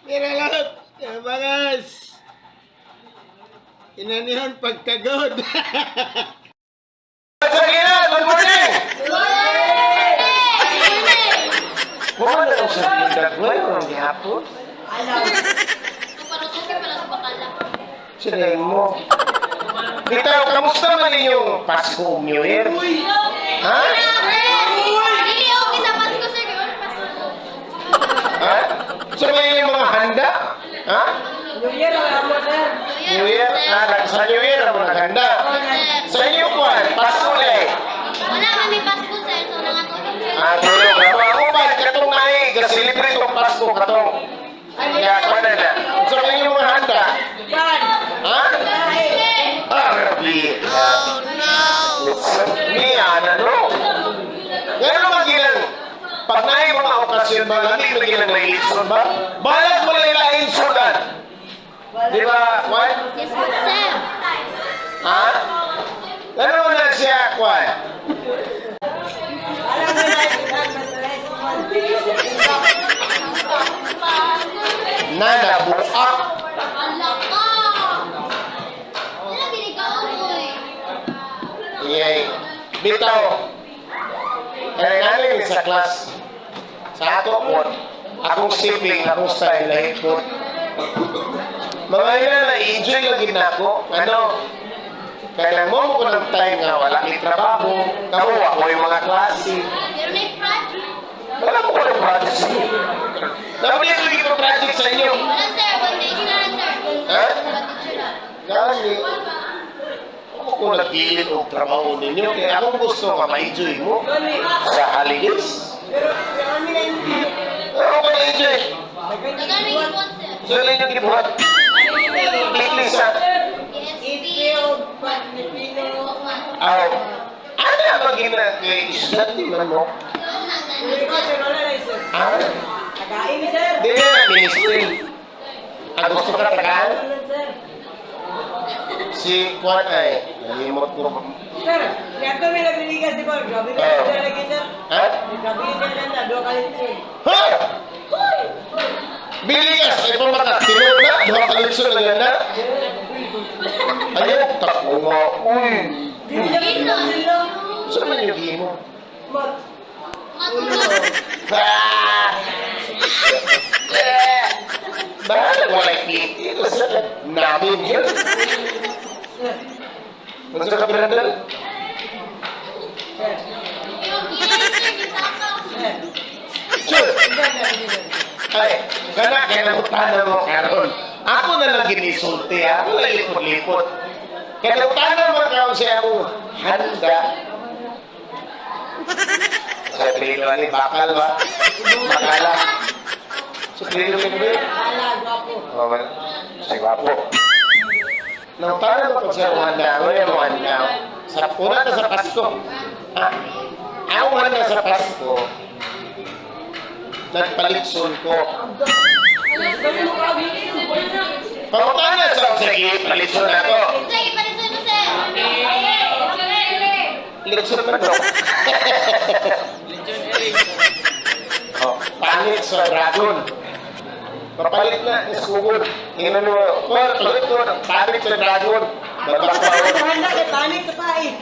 Kira lahat, bagas. Inanihan pagkagod. Sige na, good morning! Pumunta ko sa pindag ngayon, hindi hapon. Sinayin mo. Bitaw, kamusta man yung Pasko, New Year? Ha? Ha? So may yung mga handa? Ha? New Year, wala mo, sir. New Year? Sa New Year, ako naghanda. Sa inyo po, Pasko ulit. Wala kami Pasko, sir. So, nangatulog. Tulog na po. Ako ba, katong nahi, kasilibre itong Pasko, katong. Kaya, ako na na. So may yung mga handa? Yan. Ha? Arabi. Oh, no! Niyan, ano? Gano'n magilang, pag nahin mga okasyon ba, hindi magilang na ilison ba? Balag mo lang na ilisunan. Di ba, Kwan? Yes, sir. Ha? Gano'n na siya, Kwan? Alam mo na, Nanabuak. Ala ka! Wala, binigaan mo eh. Iyay. Bitaw. Kaya namin sa class, sa ato po, akong sibling, akong style, lahit po. Mga yan, na-enjoy lagi na ako. Ano? Kaya lang mo ko ng time nga, wala may trabaho. Kamu, ako yung mga klase. Pero may project. Wala mo ko ng project sa inyo. Nauli ko yung project sa inyo. Wala, sir. Bondage na lang, sir. Ha? Bondage na. Kasi, ako ko nagpilit o trabaho ninyo. Kaya akong gusto nga ma-enjoy mo sa holidays. pero kami na hindi. Ako ko na-enjoy. Magkano yung ipon, sir? So, yun yung gibuhat. Completely sa... Itfield, Pilipino. Aw. Ano ang magina kay islat di man mo? Hindi ko, sir, wala na, sir. Ah? Tagain, sir. Di na, ministry. Ang gusto ka tagaan? Wala, sir. Si Kwan ay, nalimot ko. Sir, kaya may nagliligas, di ba? Grabe na, Oo. sir, lagi, sir. Ha? Grabe na, sir, dua kali, sir. Ha? Biligas, ay pamatatino na, duha kalitso na ganda. Ayaw, takbo mo. Uy. Saan man yung gimo? Matulog. Ah! Bakit wala klip? Ito sa namin yun. Ano sa kapirandal? Yung kinay, sir, yung takaw. Sure. Ay, kana kinabutanan mo karon. Ako na lang ginisulti, ako lang lipot-lipot. Kinabutanan mo karon siya ako handa. Sa trilo ni bakal ba? Bakala. Sa trilo ni ba? Ala, gwapo. Oh, man. Sa gwapo. Nang tanong ko sa handa, ano yung handa? Sa una na sa Pasko. Ah, ako handa sa Pasko. Nagpalitson ko. Pangutana sa sige, palitson ako. Sir, ipalitan mo, sir. Litson man bro. Oh, pangit sa dragon. Papalit na, iskugod. Tingnan mo, palit ko, pangit sa dragon. Magpapawag. Handa kay panik sa pait.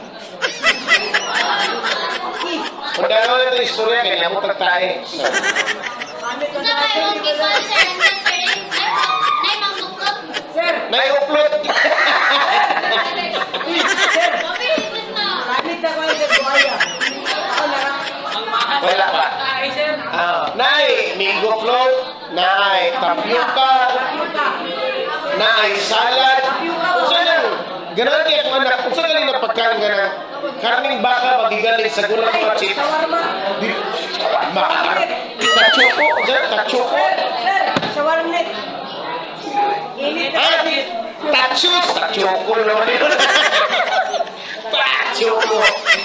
Kung dalawa na ito istorya, kaya mo tagtae. Panik ka Sa sa kayo, atin, di people, ba, sir. Ano, sir? Nay, mangmuklot. sir? Nai-upload! Sir, Mabilis na. panik sa kwan, sir, buhaya. Ako na. Wala pa. Nai, mango float, nai tapioca, nai salad. Kung saan yan? Ganun kaya kung anak, kung saan galing na pagkain ka ng karning baka magigaling sa gulang mga chips. Shawarma. Tachuko, dyan, tachuko. Sir, shawarma. Init na Ah, init. tachus, tachuko naman yun. Tachuko.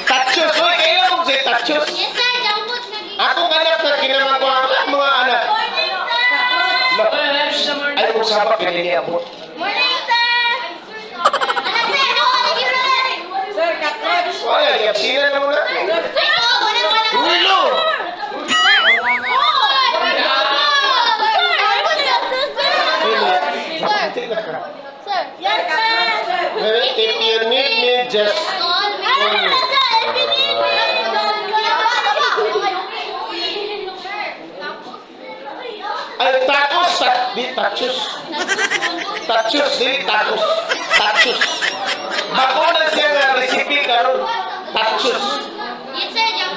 Tachus, oy, kayo kung si tachus. Yes, sir. Jambot na gini. Akong anak na kinamang ko ang mga anak. Morning, sir. Ay, kung sabak, ganyan abot. Morning, sir. Anak, sir. Ako, nag-iulan. Sir, katrex. Wala, yapsina na muna. Ay, oo. Wala. Ulo! Hoy! if you need me, just call me. Ay, tacos, di tacos. Tacos, di tacos. Tacos. Bako na siya nga recipe karon. Tacos.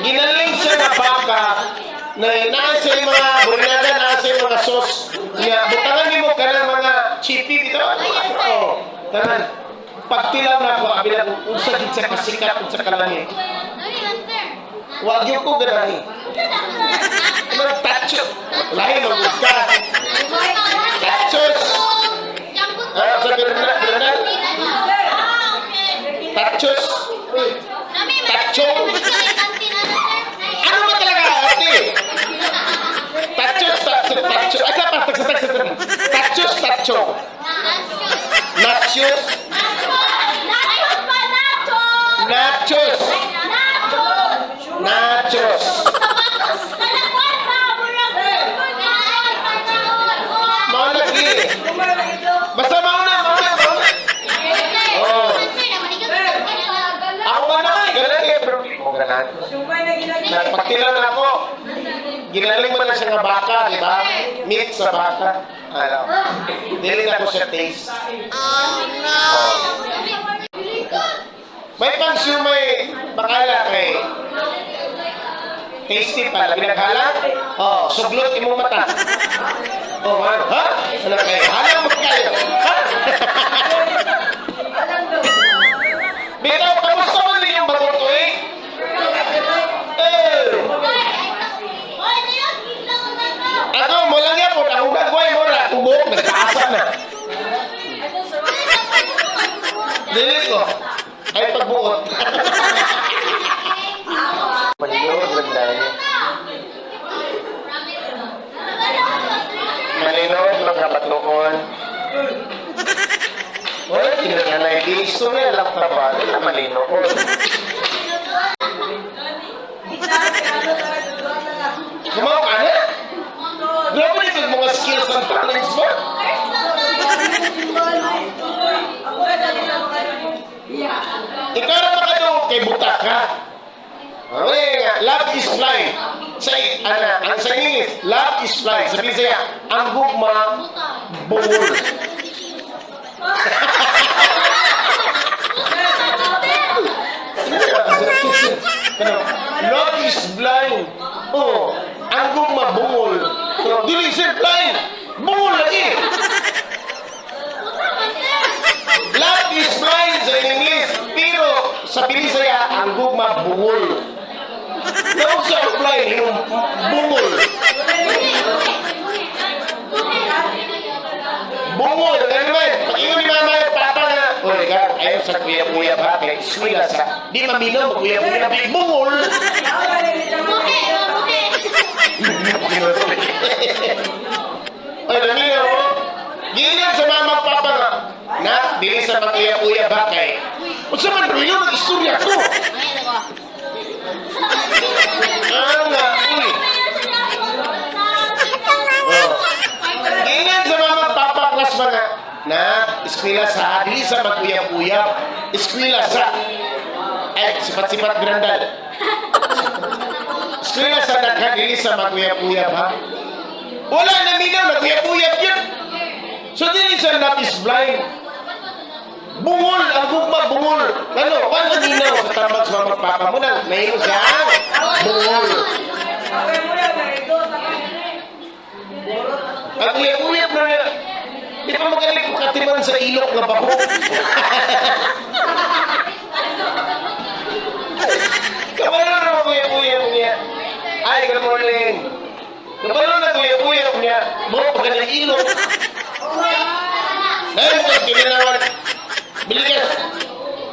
Ginaling siya nga baka na nasa yung mga burinaga, nasa yung mga sauce. Nga, butangan mo ka ng mga chippy dito. Oo. Tanan. Pagtilaw na ako, abila kung unsa gid sa kasikat, unsa kalangit. Wag yung ko ganahin. Ano, tacho. Lahi magod ka. Tachos. Ano, sa Bernal? Tachos. Tacho. Ano ba talaga, ate? Tachos, tacho, tacho. Asa pa, tachos, tacho. Nachos. Nachos. Nachos. Mau lagi. Basta mauna. Oh. Ako ba naman? Ganun eh, pero hindi ko ganun. Sumay na ginagawa. Nagpagtilan ako. Ginaling mo na siya nga baka, di ba? Meat sa baka. Alam. Dili na ko siya taste. Oh, no! May pangsumay bakala kay tasty pala. Pinaghala? Oh, suglot imong mata. Oh, man. Ha? Ano kayo? Halang mo kayo. Ha? Bitaw, kamusta mo din yung bago ko eh? Ako, mo lang yan po. Ang gagawin mo na. Tubok, nagkaasa na. Dili ko. Ay, pagbuot. Malinood, banday. Malinood, mga batloon. Wala, tinanay. Gusto niya lang trabaho. Wala, malinood. Kumaw ka na? Grabe ito yung mga skills and talents mo. Ikaw na ba kayo kay buta ka? Love is blind. Ang sa English, love is blind. Sabi siya, ang gugma, bungol. Love is blind. Oh, ang gugma, bungol. Dili siya blind. Bungol lagi. Love is blind sa English, pero sa Bisaya, ang gugma bungol. Love sa blind, yung bungol. Bungol, ano ba? Pag yun ni mama yung papa na, o, ayaw sa kuya-kuya ba? Kaya iswila sa, di maminaw, kuya-kuya, bungol. Ay, naminaw mo. Gilan sa mama at papa nga, na, dili sa mag-uya-uya ba kay? O sa man, yun ang istorya ko. Nga, uy. Gilan sa mama at papa klas mga, na, eskwela sa, dili sa mag-uya-uya, eskwela sa, ay, sipat-sipat grandal. Eskwela sa nagka, dili sa mag-uya-uya ba? Wala na minaw, nag-uya-uya yun. So, dili sa love is blind. Bungol, ang gugma, bungol. Ano, paano ginaw sa tambag sa mga papa mo na nahilo siya? Bungol. Ang uyap-uyap na niya. Di pa magaling kung katiman sa ilok na baho. Kabalo na uyap-uyap niya. Ay, good morning. Kabalo na uyap-uyap niya. Buro pa kanyang ilok. Dahil mo, kininawan. Biligas.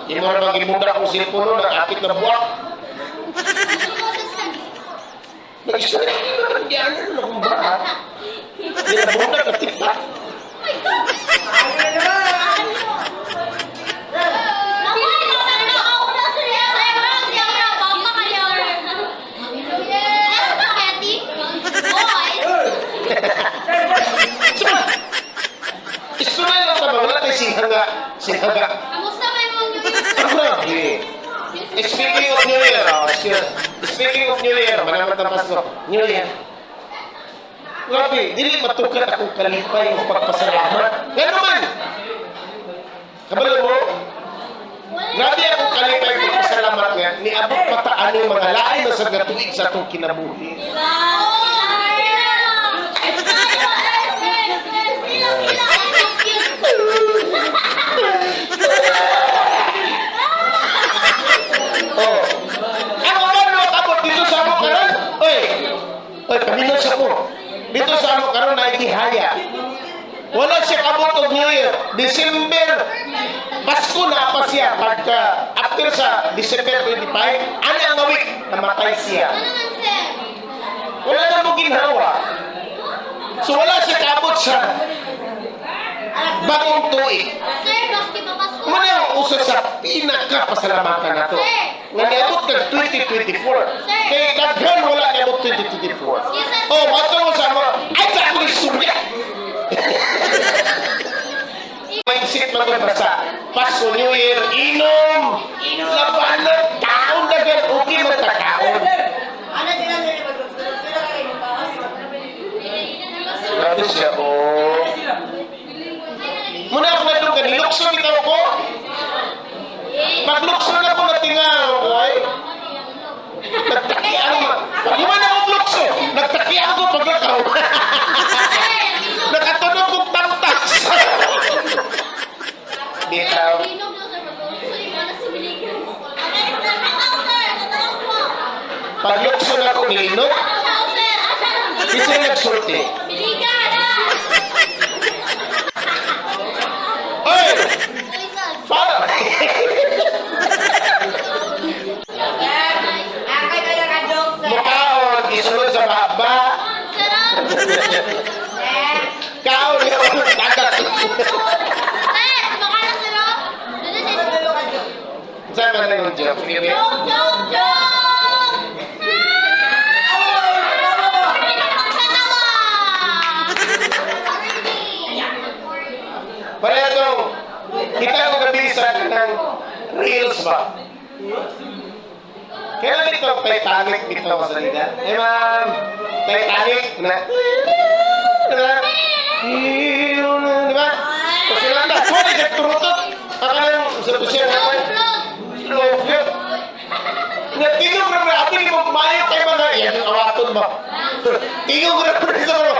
Hindi mo na mag-imunta akong silpono ng akit na buwak. Nag-istorya ko naman diyan. Ano kung ba? Hindi na bumunta ka tipa. Istorya lang ka ba? Wala tayo sinhaga. Kamusta ba yung speaking of New Year, manamat ang Pasko. New Year. Grabe, dili matukan akong kalipay o pagpasalamat. Nga naman! Kabalo mo? Grabe akong kalipay o pagpasalamat nga. Niabot pataan yung mga lain na sa gatuig sa itong kinabuhi. Oh. Ako ba nakabot dito sa amo karon? Oy, pamilya sa mo. Dito sa amo karon na itihaya. Wala siya kabot og New Year. December. Pasko na pa siya pagka after sa December 25, ano ang week namatay siya. Wala na mo ginhawa. So wala siya kabot sa bagong tuig. Muna ang uso sa pinaka-pasalamatan na to. Nga niabot ka 2024. Kaya daghan wala niabot 2024. Oh, mato mo sa mga, ay, sa akong istorya. Mindset lang ko basta. Pasko, New Year, inom. Labanan, taon na gan, okay mo takaon. Ano sila nila mag-doktor? Sila kayo magkakas. Grabe siya, oh. Muna ako na doon, kanilukso bitaw ko. Maglukso na ko na tingaw, okay? Nagtakian mo. Pag naman akong lukso, nagtakian ko paglakaw. Nakatunog kong tamtas. Bitaw. Paglukso na ko nilinok, isa nagsulti. Oy! Fala! Akay kayo ka joke, sir. Mukhaon, isunod sa baba. Kaon, yun, dagat. Ano ka joke? Saan ba na yung joke? Sige. Pareha itong, kita ko kabisan ng reels ba? Kailan ito Titanic bitaw sa salida? Eh ma'am, Titanic na. Di ba? Kasi lang na, kung ay turutot, akalang sa siya naman. Slow float. Tingog na mga, ako ni magmayo kayo mga, yan yung awaton ba? Tingog na mga sa mga,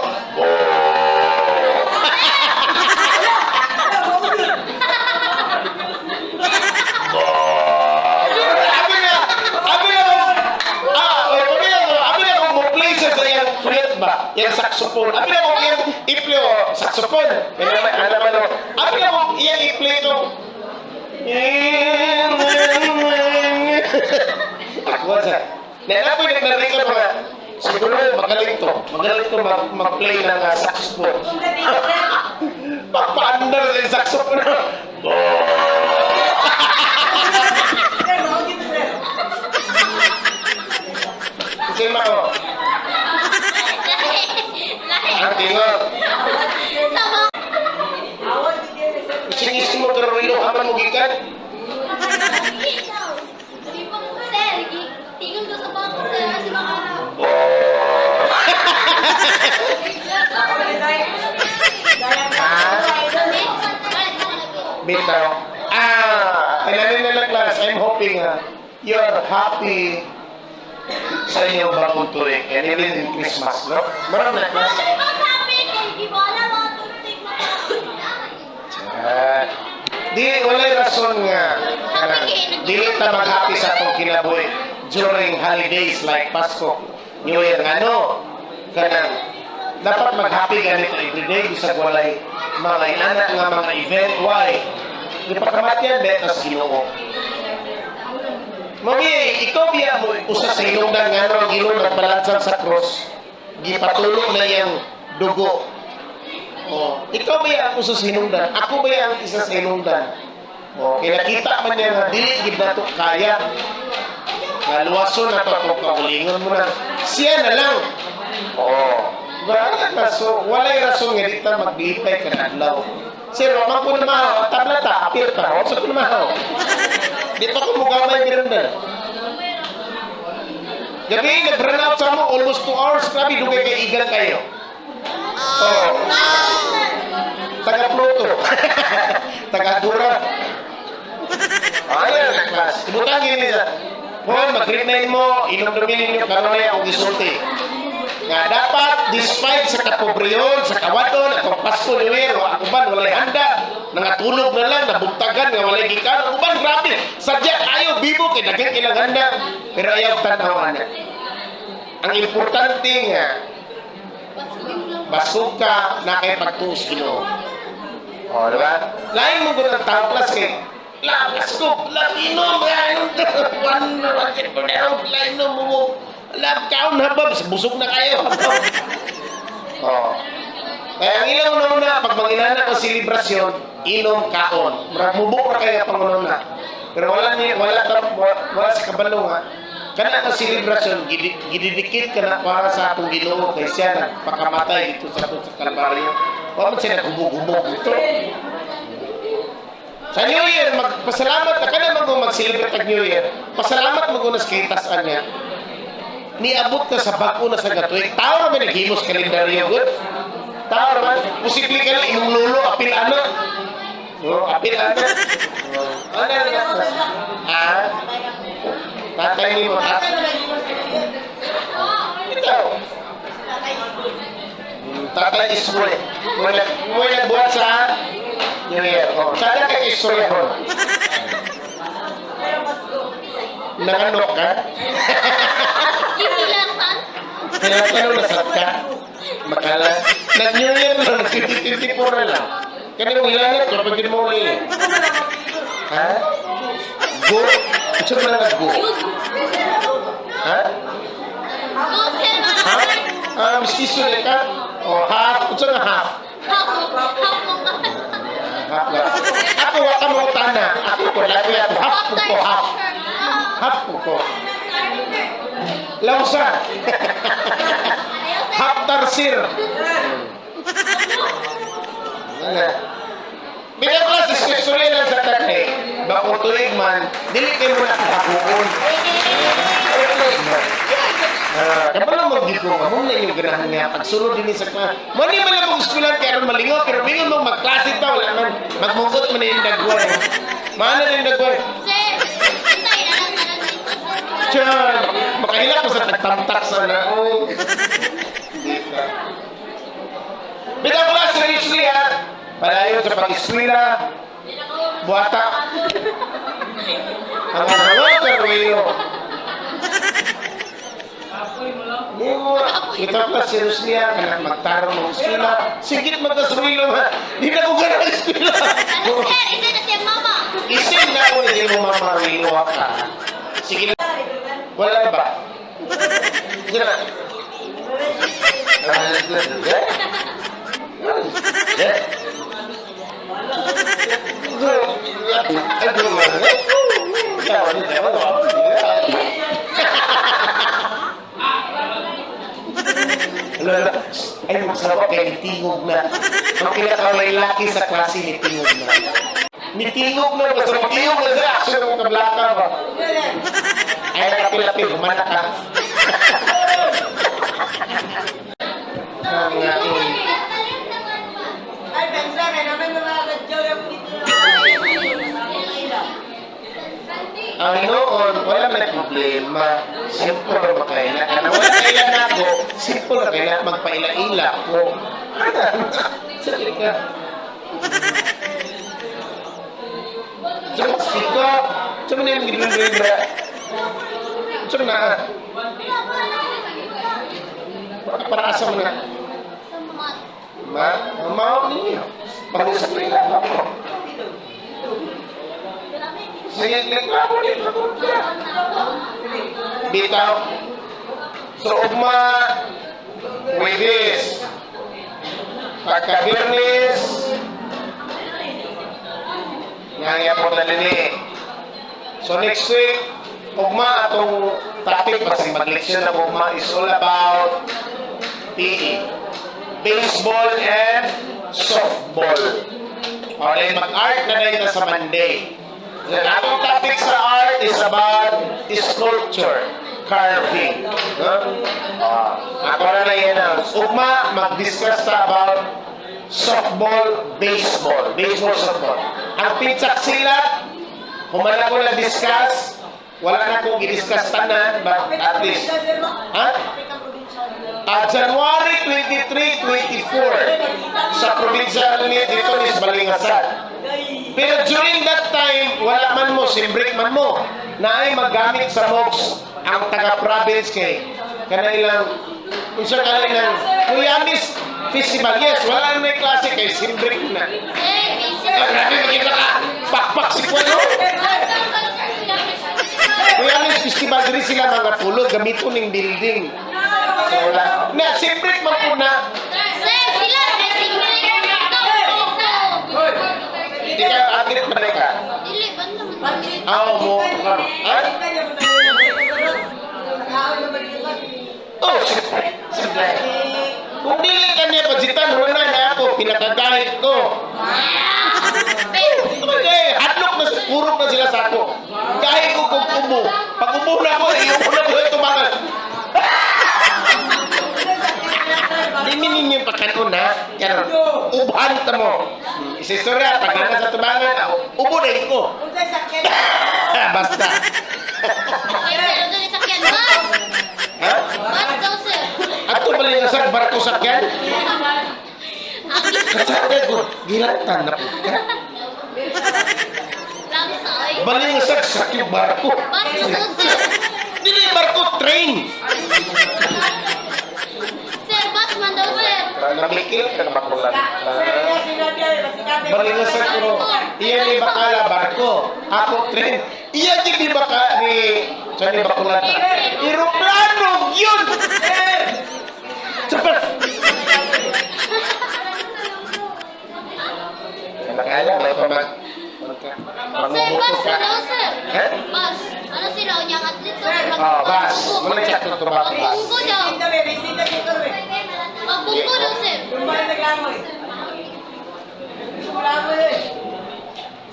yang saxophone. Abi na mo yang i-play o saxophone. Alam mo, abi na mo yang i-play to. Ako sa. Na po yung narinig ko mga siguro magaling to mag-play ng saxophone. Pagpa-under sa saxophone. Sir, bawal dito, sir. Kasi mo. Ang tingog. Awal dito, sir. Singis mo karilo aman mo gikan. Bitaw. Tinanin na class. I'm hoping you're happy sa inyong bagong tuwing and even in Christmas, no? Marami na class. Di walay rason nga dili ta mag-happy sa atong kinabuhi during holidays like Pasko, New Year ano kanang dapat mag-happy ganito everyday bisag walay mga inanak nga mga event. Why? Di pagkamatyan betas Ginoo. Mami, ikaw biya mo usa sa ilongdan nga ano ang ilong nagbalansan sa cross gipatulog na yang dugo. Oh, ikaw ba ang usa sa hinungdan? Ako ba ang isa sa hinungdan? Oh, kaya nakita man niya nga dili gid nato kaya. Nga luwason na to kung kaulingon mo na. Siya na lang. Oh. Bakit na so walay rason nga dita maglipay ka adlaw. Sir, man ko na mahaw, tablata, apir ta. Wala ko na mahaw. Di pa ko mugamay miranda. Gabi, nag-run out sa mo, almost 2 hours. Grabe, dugay kay igan kayo. Oh. Taga-Pluto. Taga-Dura. Ano na class? Ibutan gini sa. Mag-grade 9 mo, inom-dumin ninyo, karoon na akong gisulti. Nga dapat, despite sa kapobriyon, sa kawadon, at ang Pasko New Year, ang uban, walay handa, nangatulog na lang, nabuntagan, nga walay gikan, ang uban, grabe, sadya, ayaw, bibo, kay dagang ilang handa, pero ayaw tanawan na. Ang importante nga, basog ka, na kay pagtuos Ginoo. O, diba? Lain mo ko ng tao class kay, labas ko, labinom, labinom mo, lab kaon habab, busog na kayo. Oh. Kaya ang ilang una, pag manginana ng selebrasyon, inom kaon. Mubok na kayo pangununa. Pero wala sa kabalo nga. Kana ang selebrasyon, gididikit ka na para sa atong Ginoo kay siya nagpakamatay dito sa Kalbaryo. Wala man siya naghubog-hubog dito. Sa New Year, magpasalamat na ka naman kung mag-celebrate ang New Year. Pasalamat mo sa kitasan niya. Niabot ka sa bago na sa gatuig. Tao naman naghimos kalendaryo, good? Tao naman. Posible ka lang, imong lulo, apil ano? No, apil ano? Ano na? Ha? Tatay ni mo, tatay. Ito. Tatay ismule. May nagbuhat sa New Year. Sana ka istorya ko. Nanganok ka? Ipilantan? Kailangan nasat ka? Makala. Nag-New Year lang, 2024 na lang. Kaya mo hilangan, kapag din mo ulit. Ha? Go? Ito mo lang nag-go? Ha? Dosen mga Ha? Mistiso na ka? O, half? Ito nga half? Half Half lang. Ako, waka mo tana. Ako ko, lagi ako. Half po ko, half. Half po ko. Lausa. Half tarsir. Bila kelas diskusi lang sa tatay. Bako tuig man, dili kayo mo nakakakukun. Kapag mag-dito ka, mong na yung ganahan niya, pagsunod din sa ka. Mani man lang mag-eskulan, kaya rin malingaw, pero bingon mo mag-klase ta, wala man. Magmugot mo na yung dagway. Maana na yung dagway. Sir, antay na lang ka lang. Tiyan, makahilap ko sa tagtamtak sana. Bitang kelas seriously ha. Palayo sa pag-eskwela. Buhata. Ang mga karuyo. Kita kelas seriously ha. Kaya magtarong ng eskwela. Sigit magkaswilo ha. Di na ko ganang eskwela. Ano sir, isa na siya mama. Isin na ako na di mo mamarilo ka. Sige na. Wala ba? Sige na. Ay, masarap kay nitingog na. Ang pinakalalaki sa klase, nitingog na. Nitingog na, masarap tingog na siya. Action ng kablaka ba? Ay, nakapilapil, humanak ka. Ang Ay, pensa, kaya naman mga kadyaw yung dito ang noon, wala may problema. Simple na makaila. Kaya wala kaila na ako, simple na kaila, magpaila-ila ko. Sali ka. Diyan sika. Diyan mo na yung gilin-gilin ba? Diyan na. Para asa mo na. Mamaw ninyo. Pag-usap na ilan ako. Sige, naglapo din ako. Bitaw. So, ugma, Wibis, pagka-Birnis, nga po na nini. So, next week, ugma atong topic, basing mag-leksyon na ugma is all about PE. Baseball and softball. O, dahil mag-art na dahil sa Monday. The other topic sa art is about sculpture. carving. No? Ako na lang yan. Ugma, mag-discuss ta about softball, baseball. Baseball, softball. Ang pitsak sila, humala ko na-discuss, wala na akong i-discuss tanan, but at least, ha? January 23, 24, sa provincial ni dito ni Balingasan. Pero during that time, wala man mo, simbrik man mo, na ay magamit sa MOOCs ang taga-province kay kanailang, unsa kanailang, Kuyamis Festival. Yes, wala na may klase kay simbrik na. Grabe, magkita ka, pakpak si Kuya. Kuyamis Festival, diri sila mga tulog, gamito ng building. So, wala. Na, simbrik man po na, Sir, sila dressing nila dito. hindi ka atlet man ka. Dili, ban naman. Mo, ha? Oh, siyempre. Kung dili ka niya pajitan, wala na ako, pinakagahit ko. Okay, hadlok na, purok na sila sa ako. Kahit ko kung ubo. Pag ubo na ako, iyong na ko ito mga. Hindi ninyo yung pagkanon ha. Yan, ubahan ta mo. Isistorya, pag nana sa tubangan, ubo na ko. Basta. Ay, sir, ano yung sakyan? Bus! Ha? Bus daw, sir. Ato bali nga sa barko sakyan. Kasakyan ko, gilatan na po ka. Langsay. Bali nga sa sakyan barko. Bus daw, sir. Dili barko, train. Sir, bus man daw, sir. Namikil ka na bakulan. Bali nga sa kuro, iyan ni bakala barko. Ako train. Iyan di baka ni sa ni bakulan. Aeroplano yun. Sabar. Nakala may pamag. Sir, bus na daw, sir. Eh? Bus. Ano sila, unyang atlet daw? Oh, bus. Muna check na ito ba? Bus. Magbunggo daw. Magbunggo daw, sir.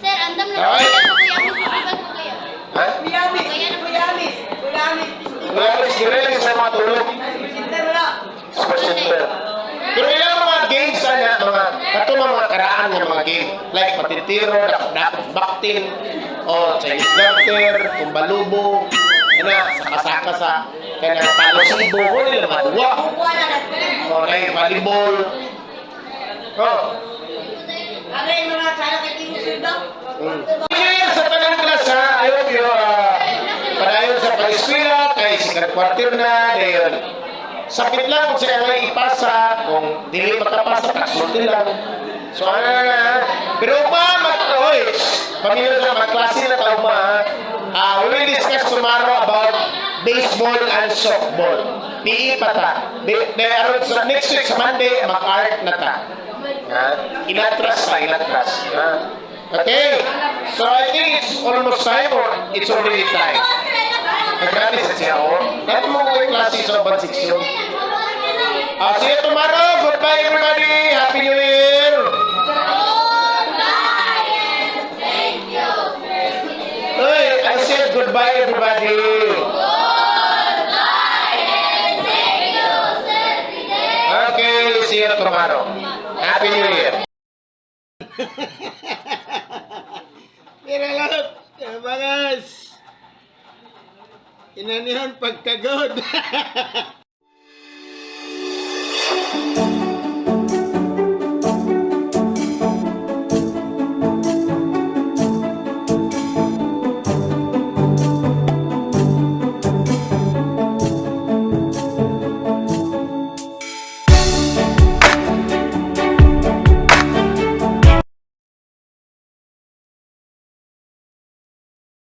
Sir, andam na daw. Ay. Kaya sa Kuyamis Festival po kayo. Ha? Wala sila sa mga tulog. Special. Pero ilang mga games sana, mga katulong mga karaan ng mga game. Like patitiro, dapat baktin, o Chinese garter, tumbalubo, saka-saka sa kaya palo sibo, o nila maduwa. O na volleyball. Oh. Ngayon sa tanang klas ha, ayun yung padayon sa pag-eskwela, kay sikat kwartir na, dayon. Sapit lang kung siya nga ipasa, kung dili makapasa, kasulti lang. So ano na, pero oy, pamilya sa mga klase na tao we will discuss tomorrow about baseball and softball. PE pa ta. So next week sa Monday, mag-art na ta. Inatras. Okay, so I think it's almost time or it's already time. Nagkati sa siya o. Dahil mo ko yung klase sa band section. See you tomorrow. Goodbye everybody. Happy New Year. Hey, I said goodbye everybody. Okay, see you tomorrow. Happy New Year. Pero lahat, bagas. Inanihan pagkagod.